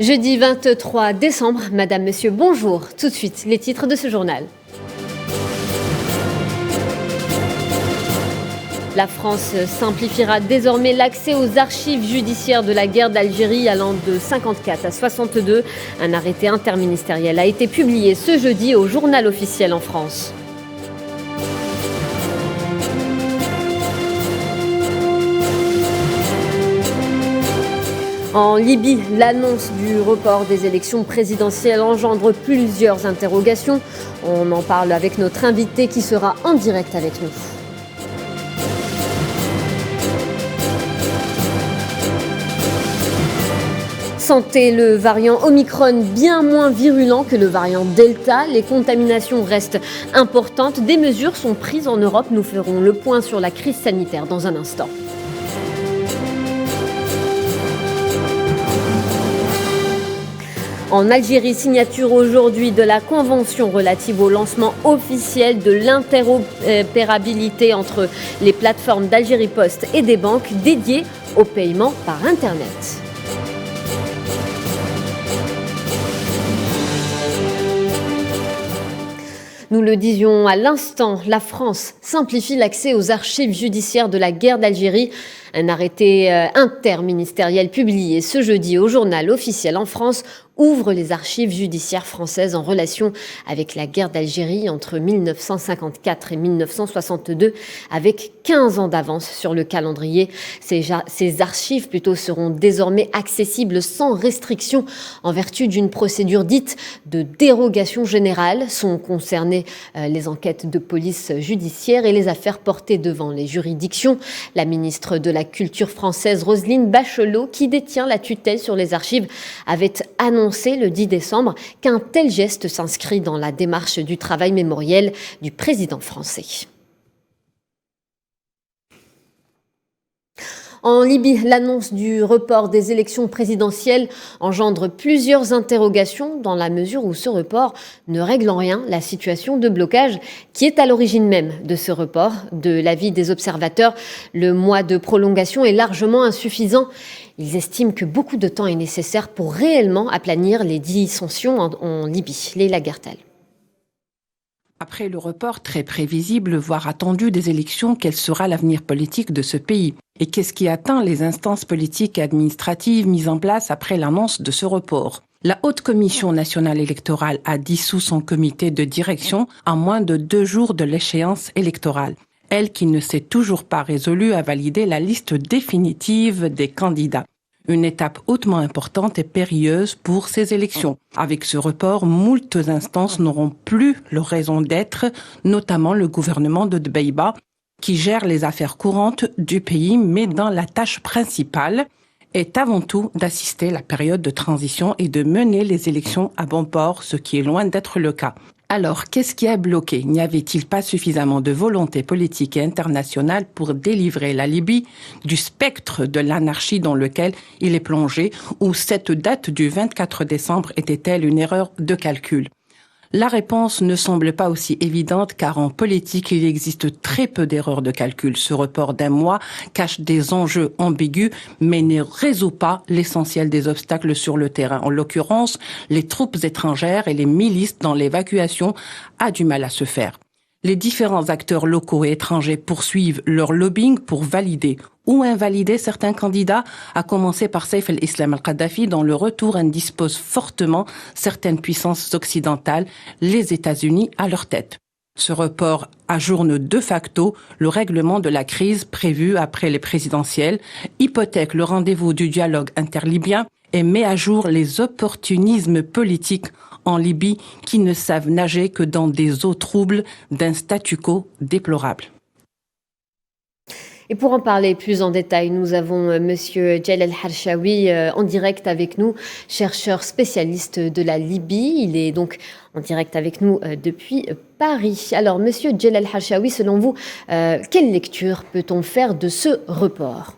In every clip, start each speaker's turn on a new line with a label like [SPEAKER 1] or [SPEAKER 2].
[SPEAKER 1] Jeudi 23 décembre, Madame, Monsieur, bonjour. Tout de suite, les titres de ce journal. La France simplifiera désormais l'accès aux archives judiciaires de la guerre d'Algérie allant de 54 à 62. Un arrêté interministériel a été publié ce jeudi au Journal officiel en France. En Libye, l'annonce du report des élections présidentielles engendre plusieurs interrogations. On en parle avec notre invité qui sera en direct avec nous. Santé, le variant Omicron bien moins virulent que le variant Delta. Les contaminations restent importantes. Des mesures sont prises en Europe. Nous ferons le point sur la crise sanitaire dans un instant. En Algérie, signature aujourd'hui de la convention relative au lancement officiel de l'interopérabilité entre les plateformes d'Algérie Post et des banques dédiées au paiement par Internet. Nous le disions à l'instant, la France simplifie l'accès aux archives judiciaires de la guerre d'Algérie. Un arrêté interministériel publié ce jeudi au Journal officiel en France ouvre les archives judiciaires françaises en relation avec la guerre d'Algérie entre 1954 et 1962, avec 15 ans d'avance sur le calendrier. Ces archives seront désormais accessibles sans restriction en vertu d'une procédure dite de dérogation générale. Sont concernées les enquêtes de police judiciaire et les affaires portées devant les juridictions. La ministre de la Culture française, Roselyne Bachelot, qui détient la tutelle sur les archives, avait annoncé le 10 décembre qu'un tel geste s'inscrit dans la démarche du travail mémoriel du président français. En Libye, l'annonce du report des élections présidentielles engendre plusieurs interrogations dans la mesure où ce report ne règle en rien la situation de blocage qui est à l'origine même de ce report. De l'avis des observateurs, le mois de prolongation est largement insuffisant. Ils estiment que beaucoup de temps est nécessaire pour réellement aplanir les dissensions en Libye. Leïla Gertel.
[SPEAKER 2] Après le report très prévisible, voire attendu des élections, quel sera l'avenir politique de ce pays? Et qu'est-ce qui atteint les instances politiques et administratives mises en place après l'annonce de ce report? La Haute Commission nationale électorale a dissous son comité de direction à moins de 2 jours de l'échéance électorale. Elle qui ne s'est toujours pas résolue à valider la liste définitive des candidats. Une étape hautement importante et périlleuse pour ces élections. Avec ce report, moultes instances n'auront plus leur raison d'être, notamment le gouvernement de Dbeïba, qui gère les affaires courantes du pays, mais dont la tâche principale est avant tout d'assister la période de transition et de mener les élections à bon port, ce qui est loin d'être le cas. Alors, qu'est-ce qui a bloqué? N'y avait-il pas suffisamment de volonté politique et internationale pour délivrer la Libye du spectre de l'anarchie dans lequel il est plongé, ou cette date du 24 décembre était-elle une erreur de calcul? La réponse ne semble pas aussi évidente car en politique, il existe très peu d'erreurs de calcul. Ce report d'1 mois cache des enjeux ambigus mais ne résout pas l'essentiel des obstacles sur le terrain. En l'occurrence, les troupes étrangères et les milices dans l'évacuation a du mal à se faire. Les différents acteurs locaux et étrangers poursuivent leur lobbying pour valider ou invalider certains candidats, à commencer par Saif el-Islam al-Kadhafi, dont le retour indispose fortement certaines puissances occidentales, les États-Unis à leur tête. Ce report ajourne de facto le règlement de la crise prévue après les présidentielles, hypothèque le rendez-vous du dialogue interlibyen et met à jour les opportunismes politiques en Libye qui ne savent nager que dans des eaux troubles d'un statu quo déplorable.
[SPEAKER 1] Et pour en parler plus en détail, nous avons Monsieur Djellal Harshawi en direct avec nous, chercheur spécialiste de la Libye. Il est donc en direct avec nous depuis Paris. Alors, Monsieur Djellal Harshawi, selon vous, quelle lecture peut-on faire de ce report?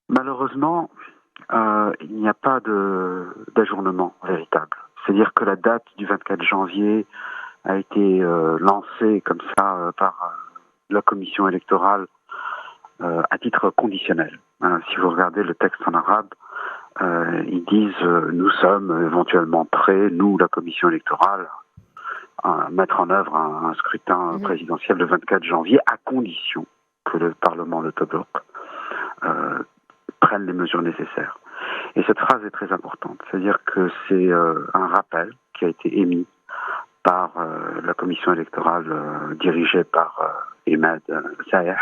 [SPEAKER 3] Malheureusement, il n'y a pas d'ajournement véritable. C'est-à-dire que la date du 24 janvier a été lancée comme ça par la commission électorale à titre conditionnel. Si vous regardez le texte en arabe, ils disent nous sommes éventuellement prêts, nous, la commission électorale, à mettre en œuvre un scrutin présidentiel le 24 janvier à condition que le Parlement, le Tobruk, prenne les mesures nécessaires. Et cette phrase est très importante, c'est-à-dire que c'est un rappel qui a été émis par la commission électorale dirigée par Ahmed Saïh,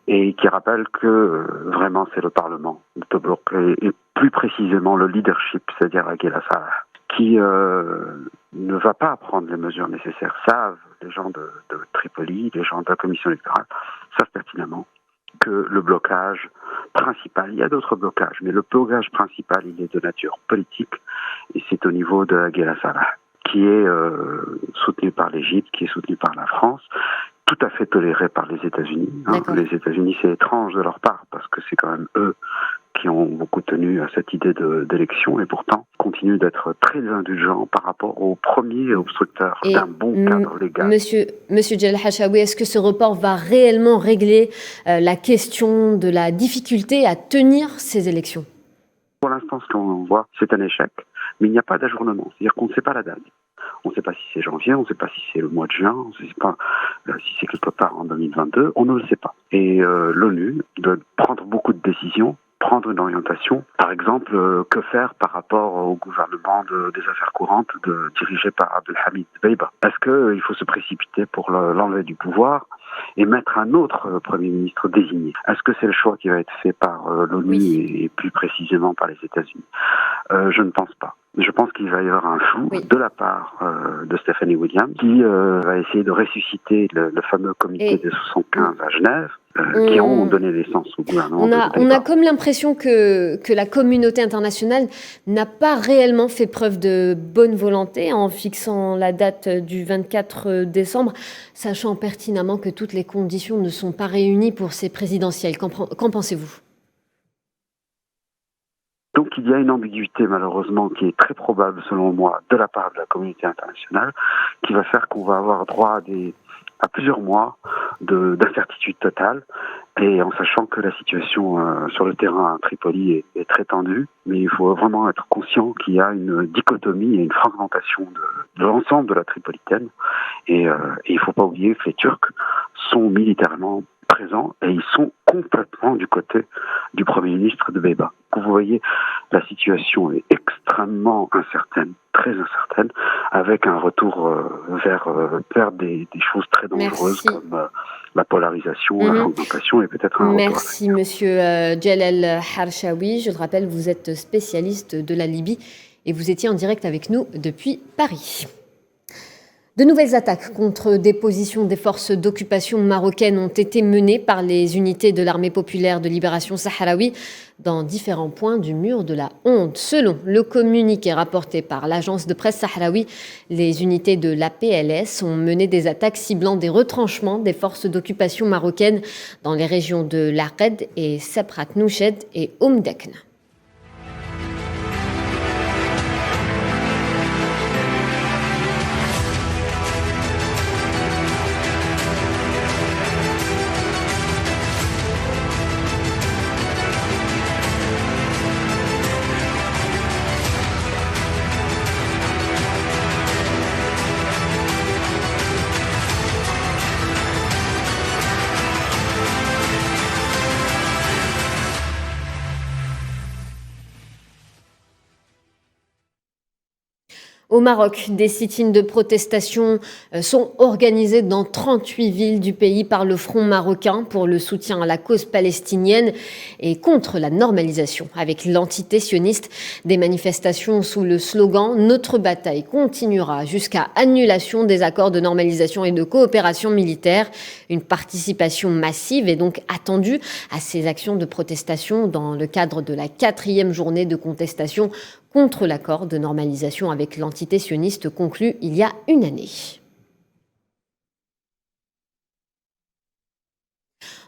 [SPEAKER 3] et qui rappelle que vraiment c'est le Parlement de Tobruk et plus précisément le leadership, c'est-à-dire Aguila Salah, qui ne va pas prendre les mesures nécessaires. Savent les gens de Tripoli, les gens de la commission électorale, savent pertinemment que le blocage principal, il y a d'autres blocages, mais le blocage principal, il est de nature politique, et c'est au niveau de Aguila Salah, qui est soutenu par l'Égypte, qui est soutenu par la France, tout à fait toléré par les États-Unis. Les États-Unis, c'est étrange de leur part, parce que c'est quand même eux qui ont beaucoup tenu à cette idée d'élection, et pourtant continuent d'être très indulgents par rapport aux premiers obstructeurs d'un bon cadre légal.
[SPEAKER 1] Monsieur Jalal Hachaoui, est-ce que ce report va réellement régler la question de la difficulté à tenir ces élections?
[SPEAKER 3] Pour l'instant, ce qu'on voit, c'est un échec, mais il n'y a pas d'ajournement, c'est-à-dire qu'on ne sait pas la date. On ne sait pas si c'est janvier, on ne sait pas si c'est le mois de juin, on ne sait pas si c'est quelque part en 2022, on ne le sait pas. Et l'ONU doit prendre beaucoup de décisions, prendre une orientation. Par exemple, que faire par rapport au gouvernement des affaires courantes dirigé par Abdelhamid Dbeibah? Est-ce qu'il faut se précipiter pour l'enlever du pouvoir et mettre un autre Premier ministre désigné? Est-ce que c'est le choix qui va être fait par l'ONU et plus précisément par les États-Unis? Je ne pense pas. Je pense qu'il va y avoir un flou de la part de Stephanie Williams qui va essayer de ressusciter le fameux comité des 75 à Genève qui ont donné naissance au gouvernement.
[SPEAKER 1] On a comme l'impression que la communauté internationale n'a pas réellement fait preuve de bonne volonté en fixant la date du 24 décembre, sachant pertinemment que toutes les conditions ne sont pas réunies pour ces présidentielles. Qu'en pensez-vous ?
[SPEAKER 3] Donc il y a une ambiguïté malheureusement qui est très probable selon moi de la part de la communauté internationale qui va faire qu'on va avoir droit à plusieurs mois d'incertitude totale et en sachant que la situation sur le terrain à Tripoli est très tendue, mais il faut vraiment être conscient qu'il y a une dichotomie et une fragmentation de l'ensemble de la Tripolitaine et il ne faut pas oublier que les Turcs sont militairement présents et ils sont complètement du côté du Premier ministre de Dbeibah. Vous voyez, la situation est extrêmement incertaine, très incertaine, avec un retour vers des choses très dangereuses comme la polarisation, la fragmentation et peut-être un retour.
[SPEAKER 1] Merci Monsieur Jalal Hachaoui. Je le rappelle, vous êtes spécialiste de la Libye et vous étiez en direct avec nous depuis Paris. De nouvelles attaques contre des positions des forces d'occupation marocaines ont été menées par les unités de l'armée populaire de libération sahraoui dans différents points du mur de la Honde. Selon le communiqué rapporté par l'agence de presse sahraoui, les unités de l'APLS ont mené des attaques ciblant des retranchements des forces d'occupation marocaines dans les régions de Laqed et Sabrat Nouched et Dekna. Au Maroc, des sit-ins de protestation sont organisés dans 38 villes du pays par le Front marocain pour le soutien à la cause palestinienne et contre la normalisation avec l'entité sioniste. Des manifestations sous le slogan « Notre bataille continuera » jusqu'à annulation des accords de normalisation et de coopération militaire. Une participation massive est donc attendue à ces actions de protestation dans le cadre de la 4e journée de contestation contre l'accord de normalisation avec l'entité sioniste conclu il y a une année.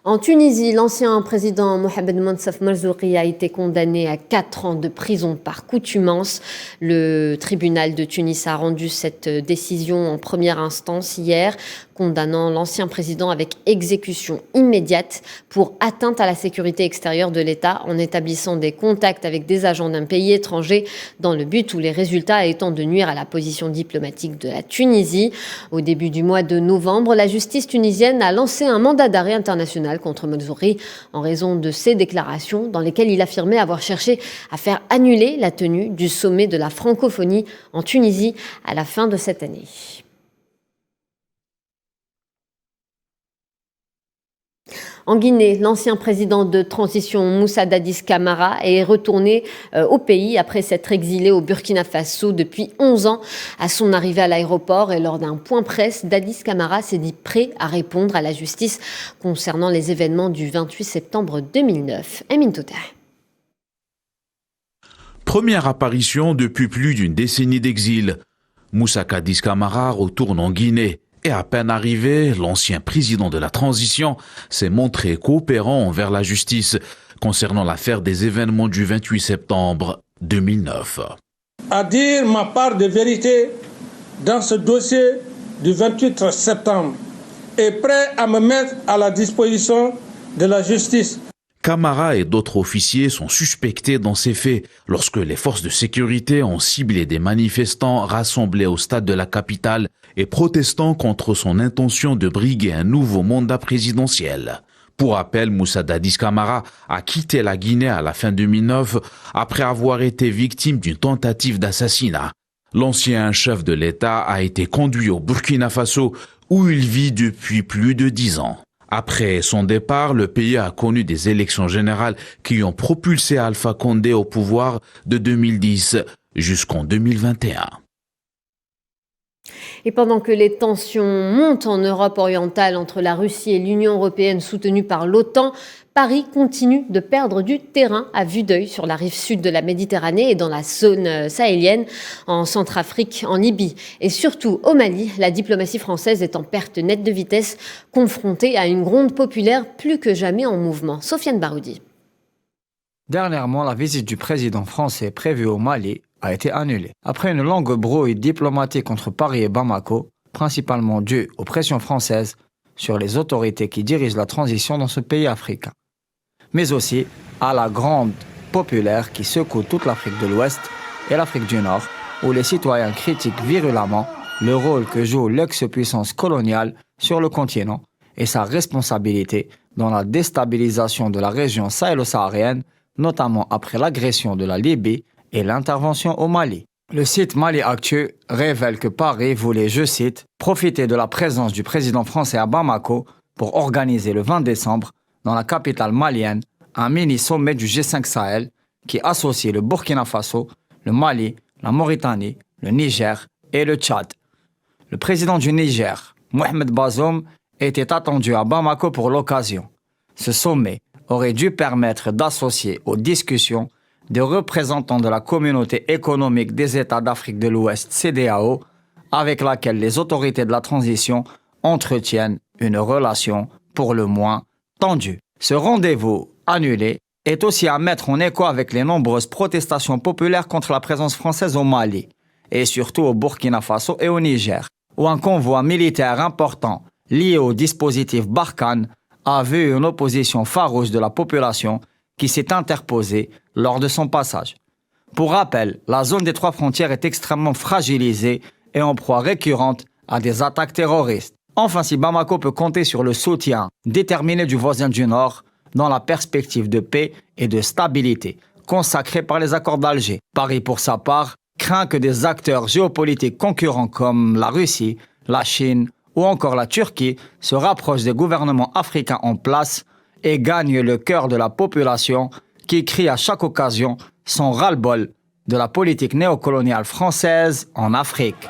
[SPEAKER 1] En Tunisie, l'ancien président Mohamed Monsef Marzouki a été condamné à 4 ans de prison par contumace. Le tribunal de Tunis a rendu cette décision en première instance hier, condamnant l'ancien président avec exécution immédiate pour atteinte à la sécurité extérieure de l'État en établissant des contacts avec des agents d'un pays étranger dans le but ou les résultats étant de nuire à la position diplomatique de la Tunisie. Au début du mois de novembre, la justice tunisienne a lancé un mandat d'arrêt international contre Marzouki en raison de ses déclarations dans lesquelles il affirmait avoir cherché à faire annuler la tenue du sommet de la francophonie en Tunisie à la fin de cette année. En Guinée, l'ancien président de transition Moussa Dadis Camara est retourné au pays après s'être exilé au Burkina Faso depuis 11 ans. À son arrivée à l'aéroport et lors d'un point presse, Dadis Camara s'est dit prêt à répondre à la justice concernant les événements du 28 septembre 2009. Emin Touta.
[SPEAKER 4] Première apparition depuis plus d'une décennie d'exil. Moussa Dadis Camara retourne en Guinée. Et à peine arrivé, l'ancien président de la transition s'est montré coopérant envers la justice concernant l'affaire des événements du 28 septembre 2009.
[SPEAKER 5] À dire ma part de vérité dans ce dossier du 28 septembre et prêt à me mettre à la disposition de la justice.
[SPEAKER 4] Camara et d'autres officiers sont suspectés dans ces faits lorsque les forces de sécurité ont ciblé des manifestants rassemblés au stade de la capitale et protestant contre son intention de briguer un nouveau mandat présidentiel. Pour rappel, Moussa Dadis Camara a quitté la Guinée à la fin 2009 après avoir été victime d'une tentative d'assassinat. L'ancien chef de l'État a été conduit au Burkina Faso où il vit depuis plus de 10 ans. Après son départ, le pays a connu des élections générales qui ont propulsé Alpha Condé au pouvoir de 2010 jusqu'en 2021.
[SPEAKER 1] Et pendant que les tensions montent en Europe orientale entre la Russie et l'Union européenne soutenue par l'OTAN, Paris continue de perdre du terrain à vue d'œil sur la rive sud de la Méditerranée et dans la zone sahélienne, en Centrafrique, en Libye et surtout au Mali. La diplomatie française est en perte nette de vitesse, confrontée à une gronde populaire plus que jamais en mouvement. Sofiane Baroudi.
[SPEAKER 6] Dernièrement, la visite du président français prévue au Mali a été annulée. Après une longue brouille diplomatique entre Paris et Bamako, principalement due aux pressions françaises sur les autorités qui dirigent la transition dans ce pays africain, mais aussi à la gronde populaire qui secoue toute l'Afrique de l'Ouest et l'Afrique du Nord, où les citoyens critiquent virulemment le rôle que joue l'ex-puissance coloniale sur le continent et sa responsabilité dans la déstabilisation de la région sahélo-saharienne, notamment après l'agression de la Libye et l'intervention au Mali. Le site Mali Actu révèle que Paris voulait, je cite, « profiter de la présence du président français à Bamako pour organiser le 20 décembre, dans la capitale malienne, un mini-sommet du G5 Sahel qui associe le Burkina Faso, le Mali, la Mauritanie, le Niger et le Tchad. » Le président du Niger, Mohamed Bazoum, était attendu à Bamako pour l'occasion. Ce sommet aurait dû permettre d'associer aux discussions des représentants de la communauté économique des États d'Afrique de l'Ouest, CEDEAO, avec laquelle les autorités de la transition entretiennent une relation pour le moins tendue. Ce rendez-vous annulé est aussi à mettre en écho avec les nombreuses protestations populaires contre la présence française au Mali, et surtout au Burkina Faso et au Niger, où un convoi militaire important lié au dispositif Barkhane a vu une opposition farouche de la population qui s'est interposée lors de son passage. Pour rappel, la zone des 3 frontières est extrêmement fragilisée et en proie récurrente à des attaques terroristes. Enfin, si Bamako peut compter sur le soutien déterminé du voisin du Nord dans la perspective de paix et de stabilité consacrée par les accords d'Alger, Paris, pour sa part, craint que des acteurs géopolitiques concurrents comme la Russie, la Chine ou encore la Turquie se rapprochent des gouvernements africains en place et gagnent le cœur de la population qui crie à chaque occasion son ras-le-bol de la politique néocoloniale française en Afrique.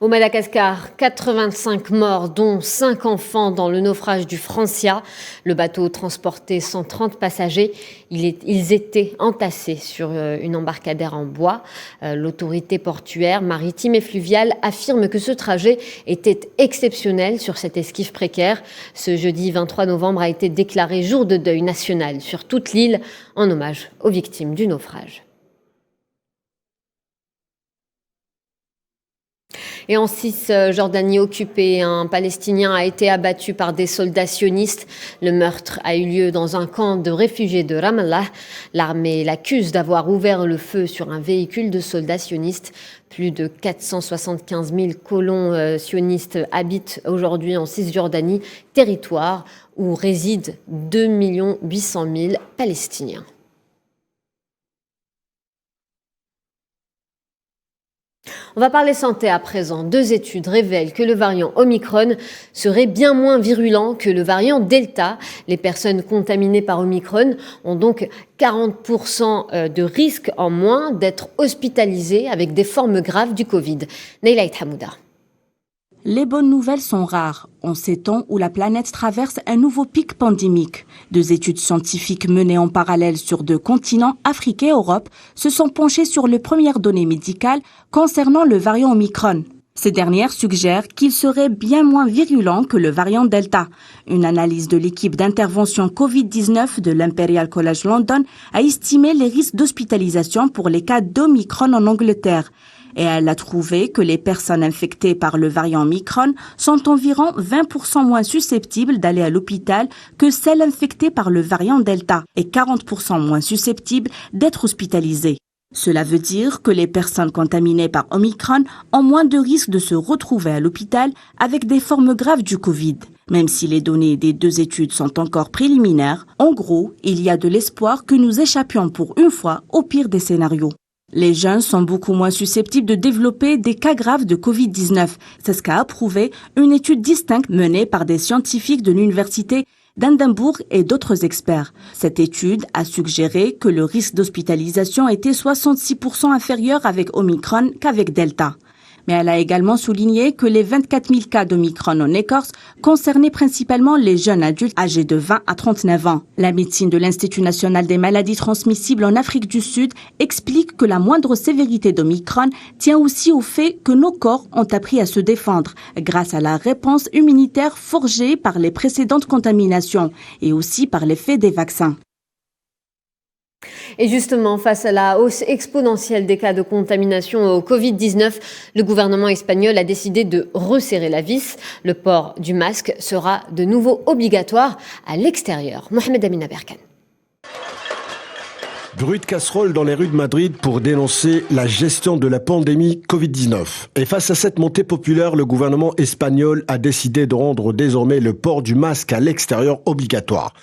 [SPEAKER 1] Au Madagascar, 85 morts, dont 5 enfants dans le naufrage du Francia. Le bateau transportait 130 passagers. Ils étaient entassés sur une embarcadère en bois. L'autorité portuaire, maritime et fluviale affirme que ce trajet était exceptionnel sur cette esquive précaire. Ce jeudi 23 novembre a été déclaré jour de deuil national sur toute l'île en hommage aux victimes du naufrage. Et en Cisjordanie occupée, un Palestinien a été abattu par des soldats sionistes. Le meurtre a eu lieu dans un camp de réfugiés de Ramallah. L'armée l'accuse d'avoir ouvert le feu sur un véhicule de soldats sionistes. Plus de 475 000 colons sionistes habitent aujourd'hui en Cisjordanie, territoire où résident 2 800 000 Palestiniens. On va parler santé à présent. 2 études révèlent que le variant Omicron serait bien moins virulent que le variant Delta. Les personnes contaminées par Omicron ont donc 40% de risque en moins d'être hospitalisées avec des formes graves du Covid. Neyla Hamouda.
[SPEAKER 7] Les bonnes nouvelles sont rares en ces temps où la planète traverse un nouveau pic pandémique. 2 études scientifiques menées en parallèle sur 2 continents, Afrique et Europe, se sont penchées sur les premières données médicales concernant le variant Omicron. Ces dernières suggèrent qu'il serait bien moins virulent que le variant Delta. Une analyse de l'équipe d'intervention Covid-19 de l'Imperial College London a estimé les risques d'hospitalisation pour les cas d'Omicron en Angleterre. Et elle a trouvé que les personnes infectées par le variant Omicron sont environ 20% moins susceptibles d'aller à l'hôpital que celles infectées par le variant Delta et 40% moins susceptibles d'être hospitalisées. Cela veut dire que les personnes contaminées par Omicron ont moins de risques de se retrouver à l'hôpital avec des formes graves du Covid. Même si les données des 2 études sont encore préliminaires, en gros, il y a de l'espoir que nous échappions pour une fois au pire des scénarios. Les jeunes sont beaucoup moins susceptibles de développer des cas graves de Covid-19. C'est ce qu'a approuvé une étude distincte menée par des scientifiques de l'université d'Édimbourg et d'autres experts. Cette étude a suggéré que le risque d'hospitalisation était 66% inférieur avec Omicron qu'avec Delta. Mais elle a également souligné que les 24 000 cas d'Omicron en Écosse concernaient principalement les jeunes adultes âgés de 20 à 39 ans. La médecine de l'Institut national des maladies transmissibles en Afrique du Sud explique que la moindre sévérité d'Omicron tient aussi au fait que nos corps ont appris à se défendre grâce à la réponse immunitaire forgée par les précédentes contaminations et aussi par l'effet des vaccins.
[SPEAKER 1] Et justement, face à la hausse exponentielle des cas de contamination au Covid-19, le gouvernement espagnol a décidé de resserrer la vis. Le port du masque sera de nouveau obligatoire à l'extérieur. Mohamed Amina Berkan.
[SPEAKER 8] Bruit de casserole dans les rues de Madrid pour dénoncer la gestion de la pandémie Covid-19. Et face à cette montée populaire, le gouvernement espagnol a décidé de rendre désormais le port du masque à l'extérieur obligatoire.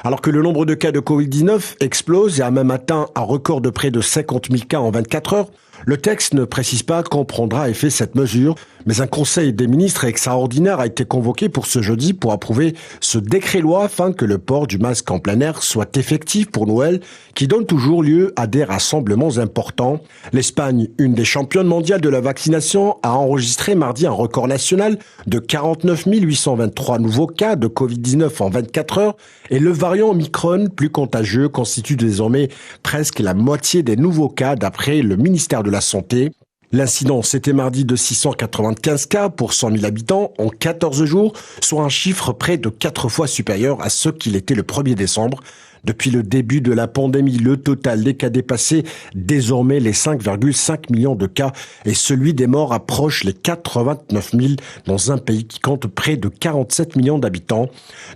[SPEAKER 8] Alors que le nombre de cas de Covid-19 explose et a même atteint un record de près de 50 000 cas en 24 heures, le texte ne précise pas quand prendra effet cette mesure, mais un conseil des ministres extraordinaire a été convoqué pour ce jeudi pour approuver ce décret-loi afin que le port du masque en plein air soit effectif pour Noël, qui donne toujours lieu à des rassemblements importants. L'Espagne, une des championnes mondiales de la vaccination, a enregistré mardi un record national de 49 823 nouveaux cas de Covid-19 en 24 heures et le variant Omicron, plus contagieux, constitue désormais presque la moitié des nouveaux cas d'après le ministère de la Santé. L'incidence était mardi de 695 cas pour 100 000 habitants en 14 jours, soit un chiffre près de 4 fois supérieur à ce qu'il était le 1er décembre. Depuis le début de la pandémie, le total des cas dépassait désormais les 5,5 millions de cas et celui des morts approche les 89 000 dans un pays qui compte près de 47 millions d'habitants.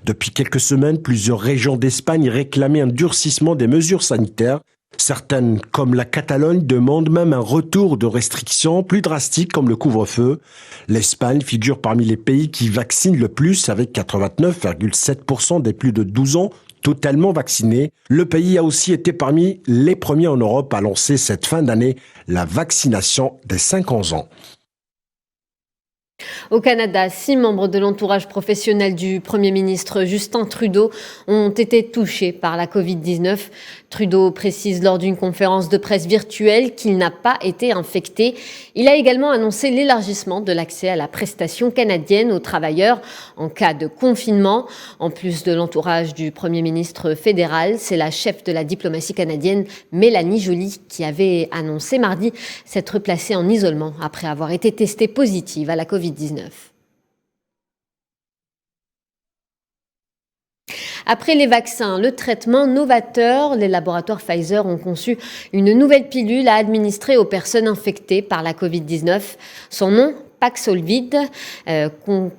[SPEAKER 8] Depuis quelques semaines, plusieurs régions d'Espagne réclamaient un durcissement des mesures sanitaires. Certaines, comme la Catalogne, demandent même un retour de restrictions plus drastiques comme le couvre-feu. L'Espagne figure parmi les pays qui vaccinent le plus avec 89,7% des plus de 12 ans totalement vaccinés. Le pays a aussi été parmi les premiers en Europe à lancer cette fin d'année la vaccination des 5 ans.
[SPEAKER 1] Au Canada, 6 membres de l'entourage professionnel du Premier ministre Justin Trudeau ont été touchés par la Covid-19. Trudeau précise lors d'une conférence de presse virtuelle qu'il n'a pas été infecté. Il a également annoncé l'élargissement de l'accès à la prestation canadienne aux travailleurs en cas de confinement. En plus de l'entourage du Premier ministre fédéral, c'est la chef de la diplomatie canadienne, Mélanie Joly, qui avait annoncé mardi s'être placée en isolement après avoir été testée positive à la Covid-19. Après les vaccins, le traitement novateur, les laboratoires Pfizer ont conçu une nouvelle pilule à administrer aux personnes infectées par la Covid-19. Son nom, Paxlovid,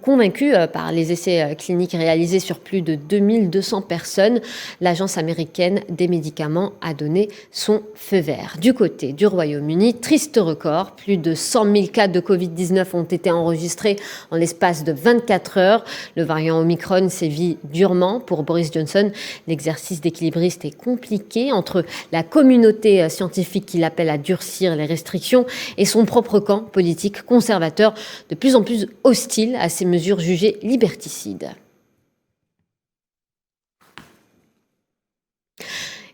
[SPEAKER 1] convaincu par les essais cliniques réalisés sur plus de 2200 personnes, l'Agence américaine des médicaments a donné son feu vert. Du côté du Royaume-Uni, triste record, plus de 100 000 cas de Covid-19 ont été enregistrés en l'espace de 24 heures. Le variant Omicron sévit durement pour Boris Johnson. L'exercice d'équilibriste est compliqué entre la communauté scientifique qui l'appelle à durcir les restrictions et son propre camp politique conservateur de plus en plus hostile à ces mesures jugées liberticides.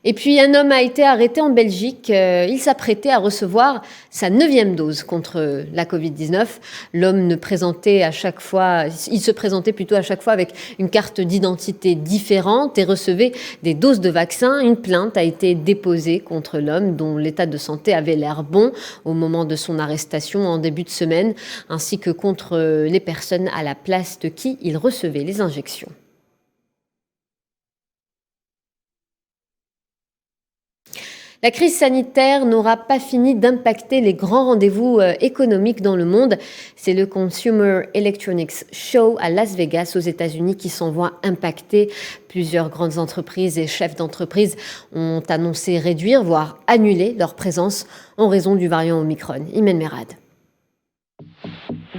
[SPEAKER 1] Et puis un homme a été arrêté en Belgique. Il s'apprêtait à recevoir sa 9e dose contre la Covid-19. L'homme il se présentait plutôt à chaque fois avec une carte d'identité différente et recevait des doses de vaccin. Une plainte a été déposée contre l'homme dont l'état de santé avait l'air bon au moment de son arrestation en début de semaine, ainsi que contre les personnes à la place de qui il recevait les injections. La crise sanitaire n'aura pas fini d'impacter les grands rendez-vous économiques dans le monde. C'est le Consumer Electronics Show à Las Vegas aux États-Unis qui s'en voit impacté. Plusieurs grandes entreprises et chefs d'entreprise ont annoncé réduire, voire annuler leur présence en raison du variant Omicron. Imen Merad.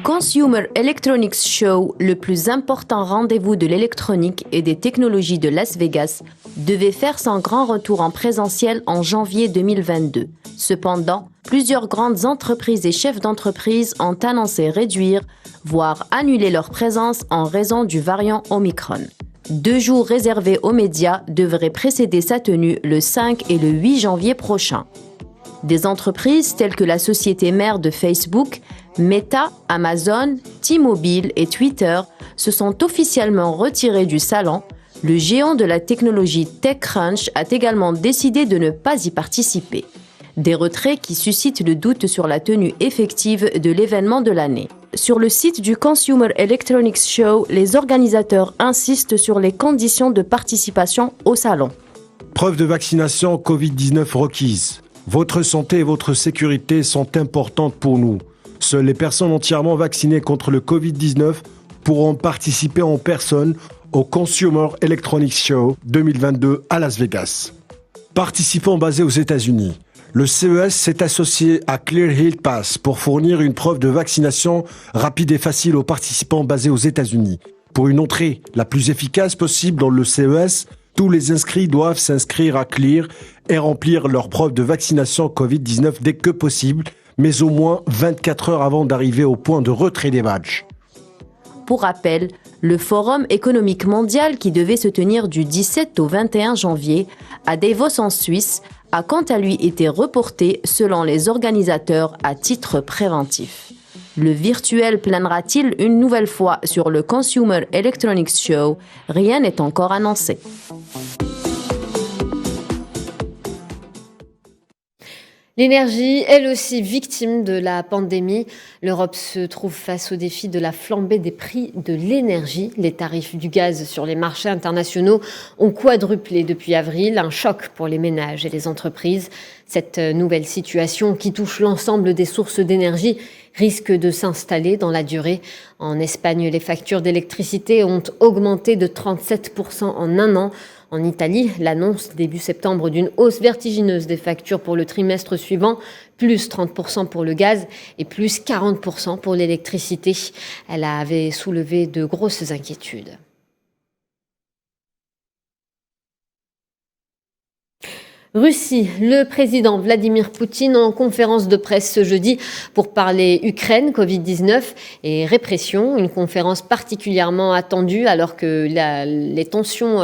[SPEAKER 9] Consumer Electronics Show, le plus important rendez-vous de l'électronique et des technologies de Las Vegas, devait faire son grand retour en présentiel en janvier 2022. Cependant, plusieurs grandes entreprises et chefs d'entreprise ont annoncé réduire, voire annuler leur présence en raison du variant Omicron. 2 jours réservés aux médias devraient précéder sa tenue le 5 et le 8 janvier prochain. Des entreprises telles que la société mère de Facebook, Meta, Amazon, T-Mobile et Twitter se sont officiellement retirés du salon. Le géant de la technologie TechCrunch a également décidé de ne pas y participer. Des retraits qui suscitent le doute sur la tenue effective de l'événement de l'année. Sur le site du Consumer Electronics Show, les organisateurs insistent sur les conditions de participation au salon.
[SPEAKER 8] Preuve de vaccination Covid-19 requise. Votre santé et votre sécurité sont importantes pour nous. Seules les personnes entièrement vaccinées contre le Covid-19 pourront participer en personne au Consumer Electronics Show 2022 à Las Vegas. Participants basés aux États-Unis. Le CES s'est associé à Clear Health Pass pour fournir une preuve de vaccination rapide et facile aux participants basés aux États-Unis. Pour une entrée la plus efficace possible dans le CES, tous les inscrits doivent s'inscrire à Clear et remplir leur preuve de vaccination Covid-19 dès que possible, mais au moins 24 heures avant d'arriver au point de retrait des badges.
[SPEAKER 9] Pour rappel, le Forum économique mondial qui devait se tenir du 17 au 21 janvier à Davos en Suisse a quant à lui été reporté selon les organisateurs à titre préventif. Le virtuel planera-t-il une nouvelle fois sur le Consumer Electronics Show? Rien n'est encore annoncé.
[SPEAKER 1] L'énergie, elle aussi victime de la pandémie. L'Europe se trouve face au défi de la flambée des prix de l'énergie. Les tarifs du gaz sur les marchés internationaux ont quadruplé depuis avril, un choc pour les ménages et les entreprises. Cette nouvelle situation qui touche l'ensemble des sources d'énergie risque de s'installer dans la durée. En Espagne, les factures d'électricité ont augmenté de 37% en un an. En Italie, l'annonce début septembre d'une hausse vertigineuse des factures pour le trimestre suivant, plus 30% pour le gaz et plus 40% pour l'électricité. Elle avait soulevé de grosses inquiétudes. Russie, le président Vladimir Poutine en conférence de presse ce jeudi pour parler Ukraine, Covid-19 et répression. Une conférence particulièrement attendue alors que les tensions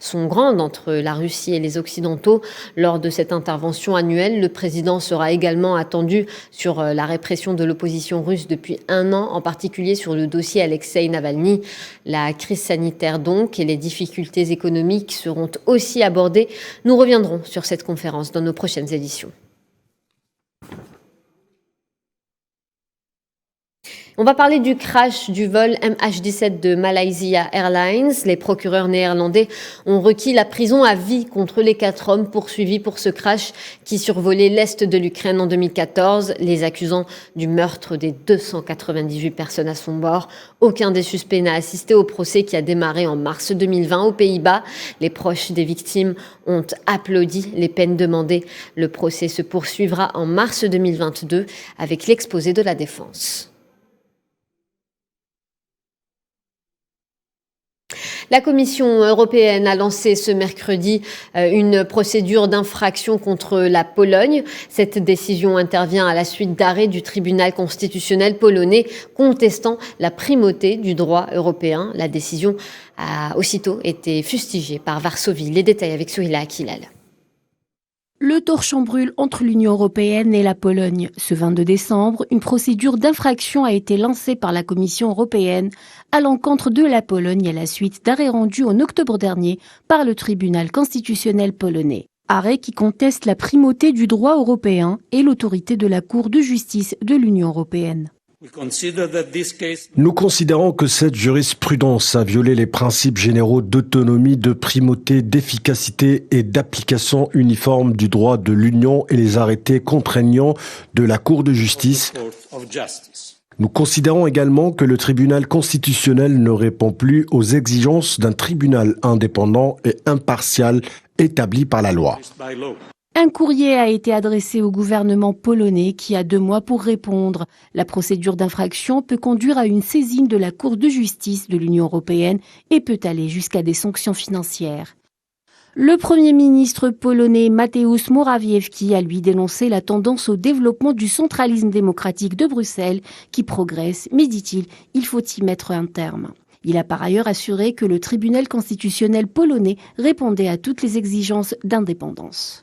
[SPEAKER 1] sont grandes entre la Russie et les Occidentaux. Lors de cette intervention annuelle, le président sera également attendu sur la répression de l'opposition russe depuis un an, en particulier sur le dossier Alexei Navalny. La crise sanitaire donc et les difficultés économiques seront aussi abordées. Nous reviendrons sur cette conférence dans nos prochaines éditions. On va parler du crash du vol MH17 de Malaysia Airlines. Les procureurs néerlandais ont requis la prison à vie contre les 4 hommes poursuivis pour ce crash qui survolait l'est de l'Ukraine en 2014, les accusant du meurtre des 298 personnes à son bord. Aucun des suspects n'a assisté au procès qui a démarré en mars 2020 aux Pays-Bas. Les proches des victimes ont applaudi les peines demandées. Le procès se poursuivra en mars 2022 avec l'exposé de la défense. La Commission européenne a lancé ce mercredi une procédure d'infraction contre la Pologne. Cette décision intervient à la suite d'arrêts du tribunal constitutionnel polonais contestant la primauté du droit européen. La décision a aussitôt été fustigée par Varsovie. Les détails avec Souhila Akilal.
[SPEAKER 7] Le torchon brûle entre l'Union européenne et la Pologne. Ce 22 décembre, une procédure d'infraction a été lancée par la Commission européenne à l'encontre de la Pologne à la suite d'arrêts rendus en octobre dernier par le tribunal constitutionnel polonais. Arrêt qui conteste la primauté du droit européen et l'autorité de la Cour de justice de l'Union européenne.
[SPEAKER 8] Nous considérons que cette jurisprudence a violé les principes généraux d'autonomie, de primauté, d'efficacité et d'application uniforme du droit de l'Union et les arrêtés contraignants de la Cour de justice. Nous considérons également que le tribunal constitutionnel ne répond plus aux exigences d'un tribunal indépendant et impartial établi par la loi.
[SPEAKER 7] Un courrier a été adressé au gouvernement polonais qui a 2 mois pour répondre. La procédure d'infraction peut conduire à une saisine de la Cour de justice de l'Union européenne et peut aller jusqu'à des sanctions financières. Le Premier ministre polonais Mateusz Morawiecki a lui dénoncé la tendance au développement du centralisme démocratique de Bruxelles qui progresse, mais dit-il, il faut y mettre un terme. Il a par ailleurs assuré que le tribunal constitutionnel polonais répondait à toutes les exigences d'indépendance.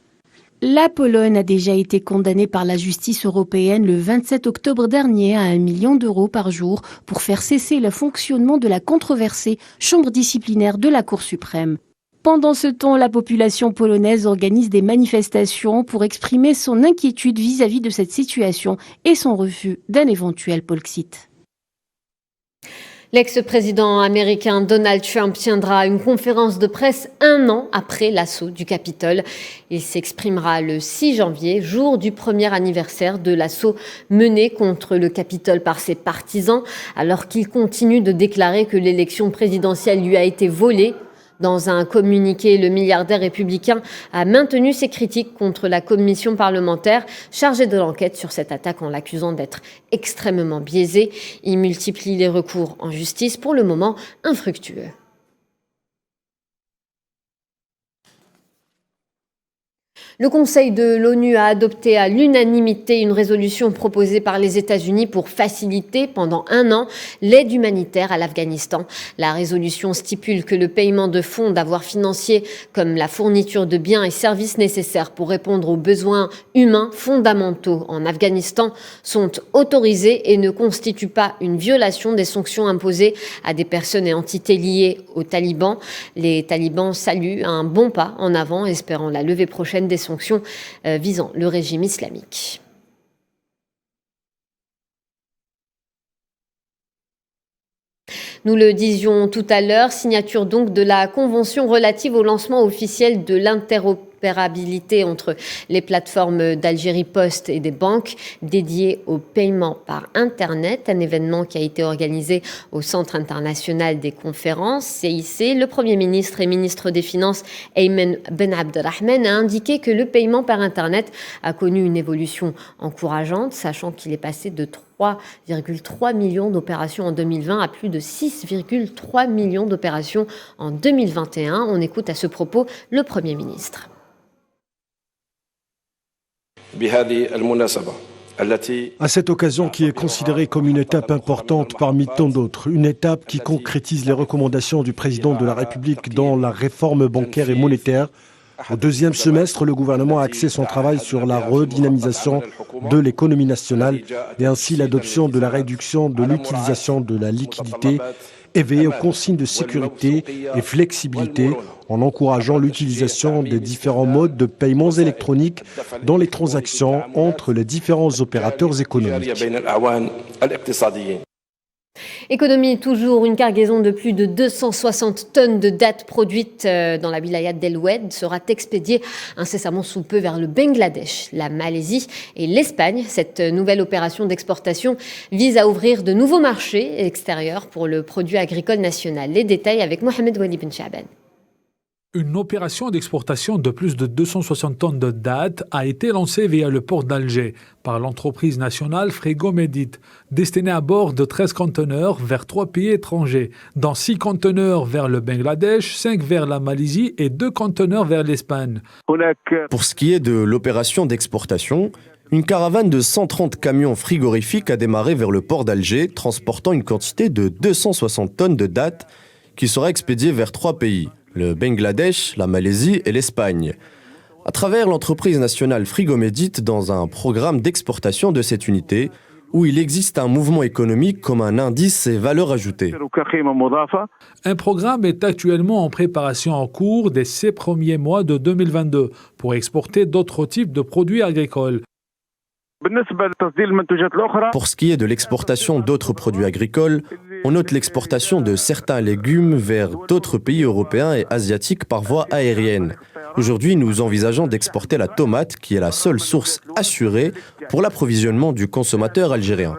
[SPEAKER 7] La Pologne a déjà été condamnée par la justice européenne le 27 octobre dernier à 1 million d'euros par jour pour faire cesser le fonctionnement de la controversée chambre disciplinaire de la Cour suprême. Pendant ce temps, la population polonaise organise des manifestations pour exprimer son inquiétude vis-à-vis de cette situation et son refus d'un éventuel Polexit.
[SPEAKER 1] L'ex-président américain Donald Trump tiendra une conférence de presse 1 an après l'assaut du Capitole. Il s'exprimera le 6 janvier, jour du premier anniversaire de l'assaut mené contre le Capitole par ses partisans, alors qu'il continue de déclarer que l'élection présidentielle lui a été volée. Dans un communiqué, le milliardaire républicain a maintenu ses critiques contre la commission parlementaire chargée de l'enquête sur cette attaque en l'accusant d'être extrêmement biaisée. Il multiplie les recours en justice, pour le moment infructueux. Le Conseil de l'ONU a adopté à l'unanimité une résolution proposée par les États-Unis pour faciliter pendant 1 an l'aide humanitaire à l'Afghanistan. La résolution stipule que le paiement de fonds d'avoirs financiers comme la fourniture de biens et services nécessaires pour répondre aux besoins humains fondamentaux en Afghanistan sont autorisés et ne constituent pas une violation des sanctions imposées à des personnes et entités liées aux talibans. Les talibans saluent un bon pas en avant, espérant la levée prochaine des sanctions visant le régime islamique. Nous le disions tout à l'heure, signature donc de la convention relative au lancement officiel de l'interopérabilité entre les plateformes d'Algérie Post et des banques dédiées au paiement par Internet, un événement qui a été organisé au Centre international des conférences, CIC. Le Premier ministre et ministre des Finances, Ayman Ben Abdelrahman, a indiqué que le paiement par Internet a connu une évolution encourageante, sachant qu'il est passé de 3,3 millions d'opérations en 2020 à plus de 6,3 millions d'opérations en 2021. On écoute à ce propos le Premier ministre.
[SPEAKER 8] À cette occasion qui est considérée comme une étape importante parmi tant d'autres, une étape qui concrétise les recommandations du président de la République dans la réforme bancaire et monétaire. Au deuxième semestre, le gouvernement a axé son travail sur la redynamisation de l'économie nationale et ainsi l'adoption de la réduction de l'utilisation de la liquidité et veiller aux consignes de sécurité et flexibilité en encourageant l'utilisation des différents modes de paiements électroniques dans les transactions entre les différents opérateurs économiques.
[SPEAKER 1] Économie toujours, une cargaison de plus de 260 tonnes de dattes produites dans la wilaya d'El Oued sera expédiée incessamment sous peu vers le Bangladesh, la Malaisie et l'Espagne. Cette nouvelle opération d'exportation vise à ouvrir de nouveaux marchés extérieurs pour le produit agricole national. Les détails avec Mohamed Wali Ben Chaban.
[SPEAKER 10] Une opération d'exportation de plus de 260 tonnes de dattes a été lancée via le port d'Alger par l'entreprise nationale Frigomedit, destinée à bord de 13 conteneurs vers 3 pays étrangers, dont 6 conteneurs vers le Bangladesh, 5 vers la Malaisie et 2 conteneurs vers l'Espagne.
[SPEAKER 11] Pour ce qui est de l'opération d'exportation, une caravane de 130 camions frigorifiques a démarré vers le port d'Alger, transportant une quantité de 260 tonnes de dattes qui sera expédiée vers 3 pays. Le Bangladesh, la Malaisie et l'Espagne, à travers l'entreprise nationale Frigomedit dans un programme d'exportation de cette unité où il existe un mouvement économique comme un indice et valeur ajoutée.
[SPEAKER 10] Un programme est actuellement en préparation en cours dès ces premiers mois de 2022 pour exporter d'autres types de produits agricoles.
[SPEAKER 11] Pour ce qui est de l'exportation d'autres produits agricoles, on note l'exportation de certains légumes vers d'autres pays européens et asiatiques par voie aérienne. Aujourd'hui, nous envisageons d'exporter la tomate, qui est la seule source assurée pour l'approvisionnement du consommateur algérien.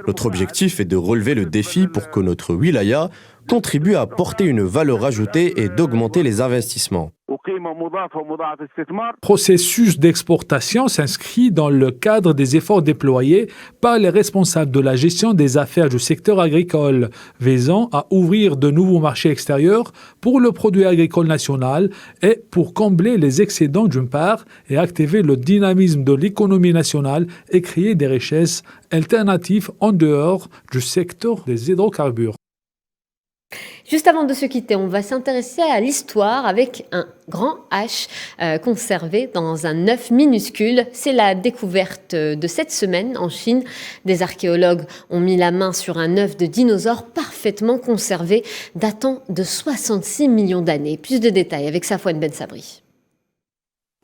[SPEAKER 11] Notre objectif est de relever le défi pour que notre wilaya contribue à apporter une valeur ajoutée et d'augmenter les investissements.
[SPEAKER 10] Le processus d'exportation s'inscrit dans le cadre des efforts déployés par les responsables de la gestion des affaires du secteur agricole, visant à ouvrir de nouveaux marchés extérieurs pour le produit agricole national et pour combler les excédents d'une part et activer le dynamisme de l'économie nationale et créer des richesses alternatives en dehors du secteur des hydrocarbures.
[SPEAKER 1] Juste avant de se quitter, on va s'intéresser à l'histoire avec un grand H conservé dans un œuf minuscule. C'est la découverte de cette semaine en Chine. Des archéologues ont mis la main sur un œuf de dinosaure parfaitement conservé, datant de 66 millions d'années. Plus de détails avec Safouane Ben Sabri.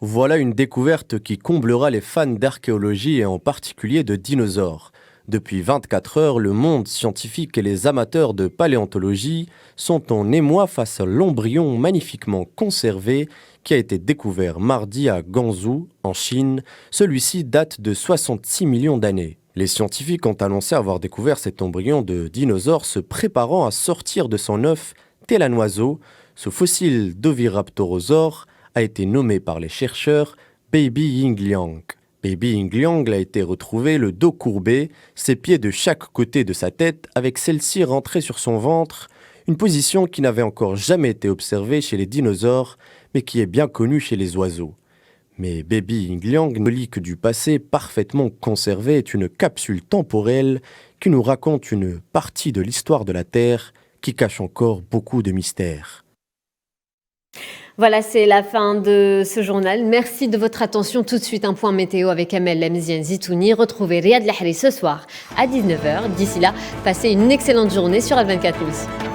[SPEAKER 11] Voilà une découverte qui comblera les fans d'archéologie et en particulier de dinosaures. Depuis 24 heures, le monde scientifique et les amateurs de paléontologie sont en émoi face à l'embryon magnifiquement conservé qui a été découvert mardi à Guangzhou, en Chine. Celui-ci date de 66 millions d'années. Les scientifiques ont annoncé avoir découvert cet embryon de dinosaure se préparant à sortir de son œuf tel un oiseau. Ce fossile d'Oviraptorosaure a été nommé par les chercheurs Baby Yingliang. Baby Yingliang a été retrouvé le dos courbé, ses pieds de chaque côté de sa tête, avec celle-ci rentrée sur son ventre, une position qui n'avait encore jamais été observée chez les dinosaures, mais qui est bien connue chez les oiseaux. Mais Baby Yingliang ne lit que du passé parfaitement conservé est une capsule temporelle qui nous raconte une partie de l'histoire de la Terre qui cache encore beaucoup de mystères.
[SPEAKER 1] Voilà, c'est la fin de ce journal. Merci de votre attention. Tout de suite, un point météo avec Amel Lemziane Zitouni. Retrouvez Riyad Lahri ce soir à 19h. D'ici là, passez une excellente journée sur Al24 News.